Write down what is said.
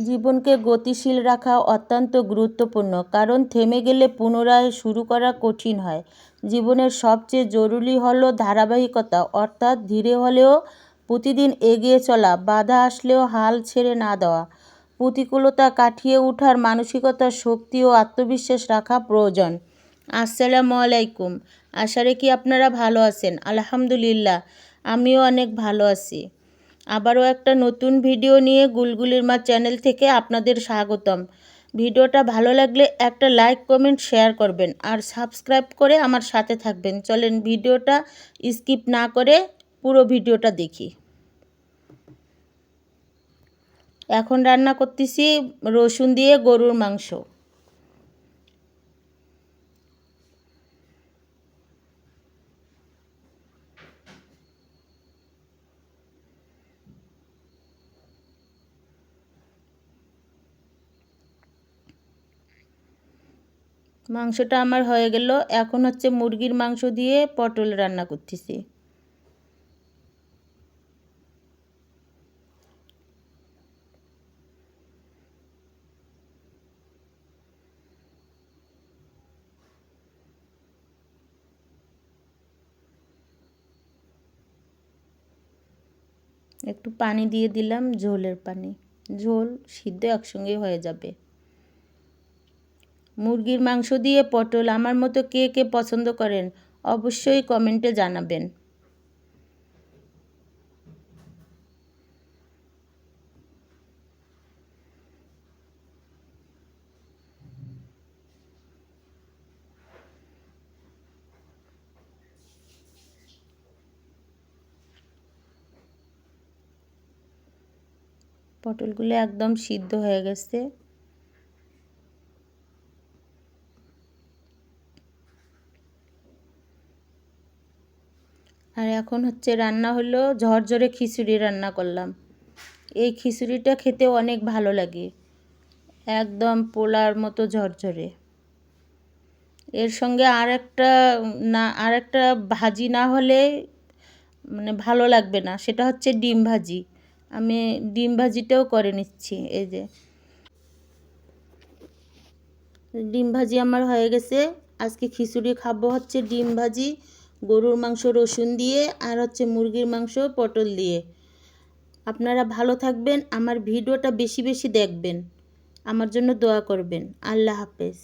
জীবনকে গতিশীল রাখা অত্যন্ত গুরুত্বপূর্ণ, কারণ থেমে গেলে পুনরায় শুরু করা কঠিন হয়। জীবনের সবচেয়ে জরুরি হলো ধারাবাহিকতা, অর্থাৎ ধীরে হলেও প্রতিদিন এগিয়ে চলা, বাধা আসলেও হাল ছেড়ে না দেওয়া। প্রতিকূলতা কাটিয়ে ওঠার মানসিকতা, শক্তি ও আত্মবিশ্বাস রাখা প্রয়োজন। আসসালামু আলাইকুম। আশা রাখি আপনারা ভালো আছেন। আলহামদুলিল্লাহ, আমিও অনেক ভালো আছি। আবারও একটা নতুন ভিডিও নিয়ে গুলগুলির মা চ্যানেল থেকে আপনাদের স্বাগতম। ভিডিওটা ভালো লাগলে একটা লাইক, কমেন্ট, শেয়ার করবেন আর সাবস্ক্রাইব করে আমার সাথে থাকবেন। চলেন ভিডিওটা স্কিপ না করে পুরো ভিডিওটা দেখি। এখন রান্না করতেছি রসুন দিয়ে গরুর মাংস। মাংসটা আমার হয়ে গেল। এখন হচ্ছে মুরগির মাংস দিয়ে পটল রান্না করতেছি। একটু পানি দিয়ে দিলাম, ঝোলের পানি। ঝোল সিদ্ধ একসঙ্গে হয়ে যাবে। মুরগির মাংস দিয়ে পটল আমার মতো কে কে পছন্দ করেন অবশ্যই কমেন্টে জানাবেন। পটলগুলো একদম সিদ্ধ হয়ে গেছে। আর এখন হচ্ছে রান্না হলো ঝরঝরে খিচুড়ি রান্না করলাম। এই খিচুড়িটা খেতে অনেক ভালো লাগে, একদম পোলার মতো ঝরঝরে। এর সঙ্গে আর একটা ভাজি না হলে ভালো লাগবে না, সেটা হচ্ছে ডিম ভাজি। আমি ডিম ভাজিটাও করে নিচ্ছি। এই যে ডিম ভাজি আমার হয়ে গেছে। আজকে খিচুড়ি খাবো হচ্ছে ডিম ভাজি, গরুর মাংস রসুন দিয়ে, আর হচ্ছে মুরগির মাংস পটল দিয়ে। আপনারা ভালো থাকবেন, আমার ভিডিওটা বেশি বেশি দেখবেন, আমার জন্য দোয়া করবেন। আল্লাহ হাফেজ।